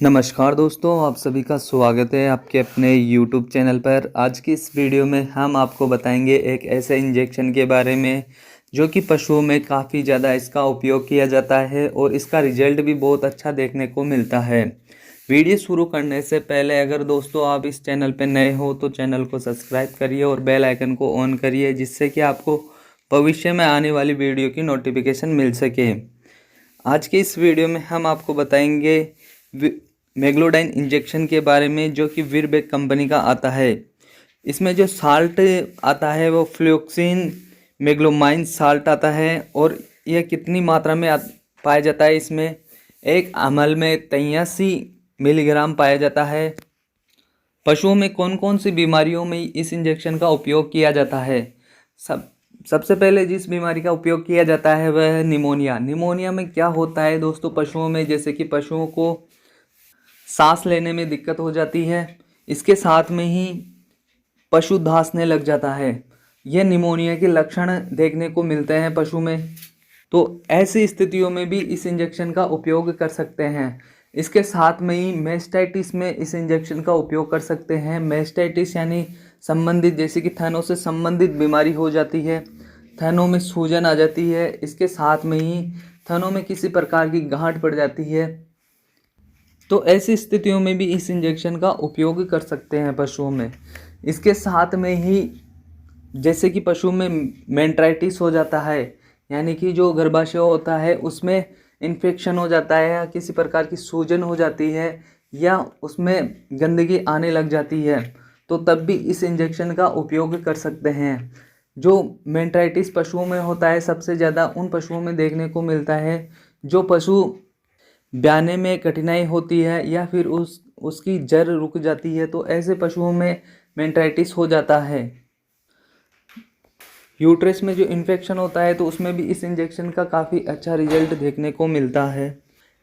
नमस्कार दोस्तों, आप सभी का स्वागत है आपके अपने YouTube चैनल पर। आज की इस वीडियो में हम आपको बताएंगे एक ऐसे इंजेक्शन के बारे में जो कि पशुओं में काफ़ी ज़्यादा इसका उपयोग किया जाता है और इसका रिजल्ट भी बहुत अच्छा देखने को मिलता है। वीडियो शुरू करने से पहले अगर दोस्तों आप इस चैनल पर नए हो तो चैनल को सब्सक्राइब करिए और बेल आइकन को ऑन करिए, जिससे कि आपको भविष्य में आने वाली वीडियो की नोटिफिकेशन मिल सके। आज के इस वीडियो में हम आपको बताएंगे मेग्लोडाइन इंजेक्शन के बारे में, जो कि वीरबैक कंपनी का आता है। इसमें जो साल्ट आता है वो फ्लुओक्सिन मेग्लोमाइन साल्ट आता है और यह कितनी मात्रा में पाया जाता है, इसमें एक ml में 83 मिलीग्राम पाया जाता है। पशुओं में कौन कौन सी बीमारियों में इस इंजेक्शन का उपयोग किया जाता है? सबसे पहले जिस बीमारी का उपयोग किया जाता है वह है निमोनिया। निमोनिया में क्या होता है दोस्तों, पशुओं में जैसे कि पशुओं को सांस लेने में दिक्कत हो जाती है, इसके साथ में ही पशु धांसने लग जाता है। यह निमोनिया के लक्षण देखने को मिलते हैं पशु में, तो ऐसी स्थितियों में भी इस इंजेक्शन का उपयोग कर सकते हैं। इसके साथ में ही मेस्टाइटिस में इस इंजेक्शन का उपयोग कर सकते हैं। मेस्टाइटिस यानी संबंधित, जैसे कि थनों से संबंधित बीमारी हो जाती है, थनों में सूजन आ जाती है, इसके साथ में ही थनों में किसी प्रकार की गांठ पड़ जाती है, तो ऐसी स्थितियों में भी इस इंजेक्शन का उपयोग कर सकते हैं पशुओं में। इसके साथ में ही जैसे कि पशु में मेंट्राइटिस हो जाता है, यानी कि जो गर्भाशय होता है उसमें इन्फेक्शन हो जाता है या किसी प्रकार की सूजन हो जाती है या उसमें गंदगी आने लग जाती है, तो तब भी इस इंजेक्शन का उपयोग कर सकते हैं। जो मेंट्राइटिस पशुओं में होता है सबसे ज़्यादा उन पशुओं में देखने को मिलता है जो पशु ब्याने में कठिनाई होती है या फिर उसकी जर रुक जाती है, तो ऐसे पशुओं में मेंट्राइटिस हो जाता है। यूट्रस में जो इन्फेक्शन होता है तो उसमें भी इस इंजेक्शन का काफ़ी अच्छा रिजल्ट देखने को मिलता है।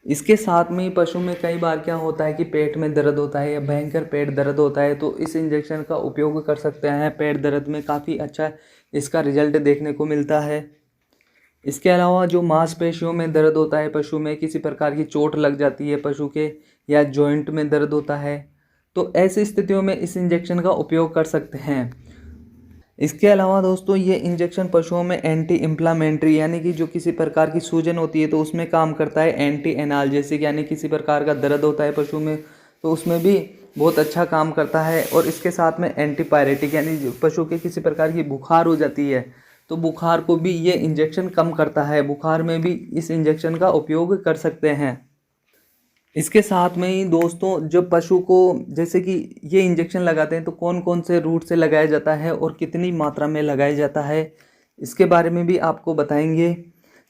इसके साथ में ही पशु में कई बार क्या होता है कि पेट में दर्द होता है या भयंकर पेट दर्द होता है, तो इस इंजेक्शन का उपयोग कर सकते हैं। पेट दर्द में काफ़ी अच्छा इसका रिजल्ट देखने को मिलता है। इसके अलावा जो मांसपेशियों में दर्द होता है, पशु में किसी प्रकार की चोट लग जाती है पशु के, या जॉइंट में दर्द होता है, तो ऐसी स्थितियों में इस इंजेक्शन का उपयोग कर सकते हैं। इसके अलावा दोस्तों ये इंजेक्शन पशुओं में एंटी इन्फ्लामेटरी, यानी कि जो किसी प्रकार की सूजन होती है तो उसमें काम करता है। एंटी एनाल्जेसिक यानी किसी प्रकार का दर्द होता है पशु में तो उसमें भी बहुत अच्छा काम करता है। और इसके साथ में एंटीपायरेटिक, यानी पशु के किसी प्रकार की बुखार हो जाती है तो बुखार को भी ये इंजेक्शन कम करता है। बुखार में भी इस इंजेक्शन का उपयोग कर सकते हैं। इसके साथ में ही दोस्तों जब पशु को जैसे कि ये इंजेक्शन लगाते हैं तो कौन कौन से रूट से लगाया जाता है और कितनी मात्रा में लगाया जाता है, इसके बारे में भी आपको बताएंगे।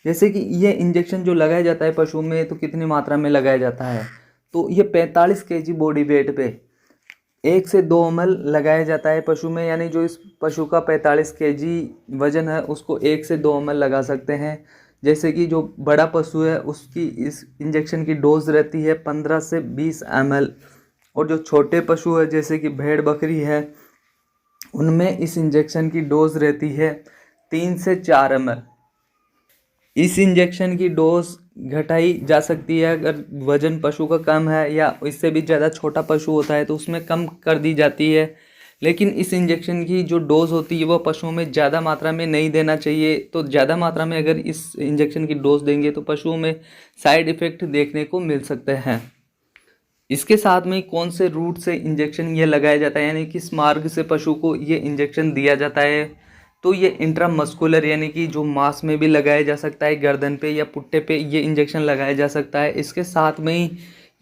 जैसे कि ये इंजेक्शन जो लगाया जाता है पशु में तो कितनी मात्रा में लगाया जाता है, तो ये 45 kg बॉडी वेट पे 1 से 2 ml लगाया जाता है पशु में। यानी जो इस पशु का 45 kg वजन है उसको 1 से 2 ml लगा सकते हैं। जैसे कि जो बड़ा पशु है उसकी इस इंजेक्शन की डोज रहती है 15 से 20 ml, और जो छोटे पशु है जैसे कि भेड़ बकरी है उनमें इस इंजेक्शन की डोज रहती है 3 से 4 ml। इस इंजेक्शन की डोज घटाई जा सकती है अगर वजन पशु का कम है या इससे भी ज़्यादा छोटा पशु होता है तो उसमें कम कर दी जाती है। लेकिन इस इंजेक्शन की जो डोज़ होती है वो पशुओं में ज़्यादा मात्रा में नहीं देना चाहिए। तो ज़्यादा मात्रा में अगर इस इंजेक्शन की डोज देंगे तो पशुओं में साइड इफ़ेक्ट देखने को मिल सकते हैं। इसके साथ में कौन से रूट से इंजेक्शन ये लगाया जाता है, यानी किस मार्ग से पशु को ये इंजेक्शन दिया जाता है, तो ये इंट्रामस्कुलर यानी कि जो मांस में भी लगाया जा सकता है, गर्दन पे या पुट्टे पे ये इंजेक्शन लगाया जा सकता है। इसके साथ में ही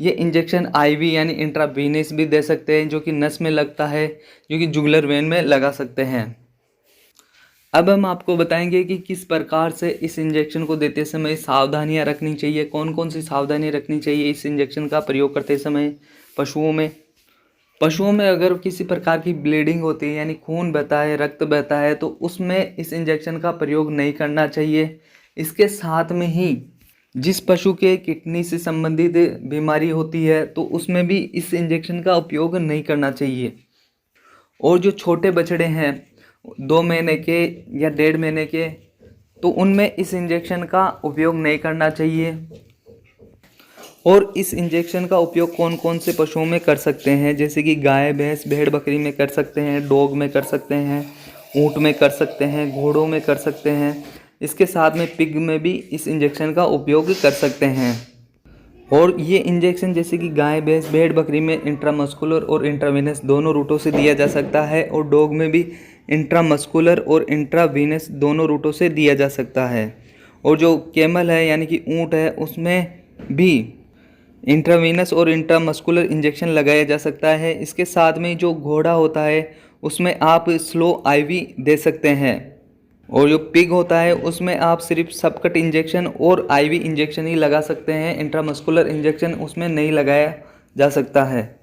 ये इंजेक्शन आईवी यानी इंट्रावीनस भी दे सकते हैं, जो कि नस में लगता है, जो कि जुगुलर वेन में लगा सकते हैं। अब हम आपको बताएंगे कि किस प्रकार से इस इंजेक्शन को देते समय सावधानियां रखनी चाहिए, कौन कौन सी सावधानी रखनी चाहिए इस इंजेक्शन का प्रयोग करते समय पशुओं में। पशुओं में अगर किसी प्रकार की ब्लीडिंग होती है यानी खून बहता है, रक्त बहता है, तो उसमें इस इंजेक्शन का प्रयोग नहीं करना चाहिए। इसके साथ में ही जिस पशु के किडनी से संबंधित बीमारी होती है तो उसमें भी इस इंजेक्शन का उपयोग नहीं करना चाहिए। और जो छोटे बछड़े हैं 2 महीने के या 1.5 महीने के, तो उनमें इस इंजेक्शन का उपयोग नहीं करना चाहिए। और इस इंजेक्शन का उपयोग कौन कौन से पशुओं में कर सकते हैं, जैसे कि गाय, भैंस, भेड़, बकरी में कर सकते हैं, डॉग में कर सकते हैं, ऊँट में कर सकते हैं, घोड़ों में कर सकते हैं। इसके साथ में पिग में भी इस इंजेक्शन का उपयोग कर सकते हैं। और ये इंजेक्शन जैसे कि गाय, भैंस, भेड़, बकरी में इंट्रामस्कुलर और इंट्रावीनस दोनों रूटों से दिया जा सकता है, और डॉग में भी इंट्रामस्कुलर और इंट्रावीनस दोनों रूटों से दिया जा सकता है। और जो कैमल है यानी कि ऊँट है, उसमें भी इंट्रावीनस और इंट्रामस्कुलर इंजेक्शन लगाया जा सकता है। इसके साथ में जो घोड़ा होता है उसमें आप स्लो आईवी दे सकते हैं, और जो पिग होता है उसमें आप सिर्फ सबकट इंजेक्शन और आईवी इंजेक्शन ही लगा सकते हैं, इंट्रामस्कुलर इंजेक्शन उसमें नहीं लगाया जा सकता है।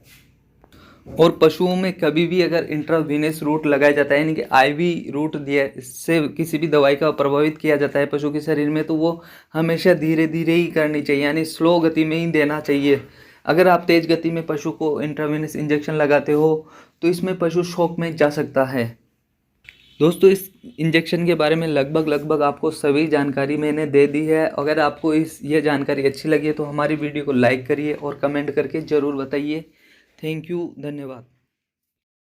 और पशुओं में कभी भी अगर इंट्रावीनस रूट लगाया जाता है यानी कि आईवी रूट दिया, इससे किसी भी दवाई का प्रभावित किया जाता है पशु के शरीर में, तो वो हमेशा धीरे धीरे ही करनी चाहिए, यानी स्लो गति में ही देना चाहिए। अगर आप तेज़ गति में पशु को इंट्रावीनस इंजेक्शन लगाते हो तो इसमें पशु शॉक में जा सकता है। दोस्तों, इस इंजेक्शन के बारे में लगभग आपको सभी जानकारी मैंने दे दी है। अगर आपको यह जानकारी अच्छी लगी है तो हमारी वीडियो को लाइक करिए और कमेंट करके ज़रूर बताइए। थैंक यू, धन्यवाद।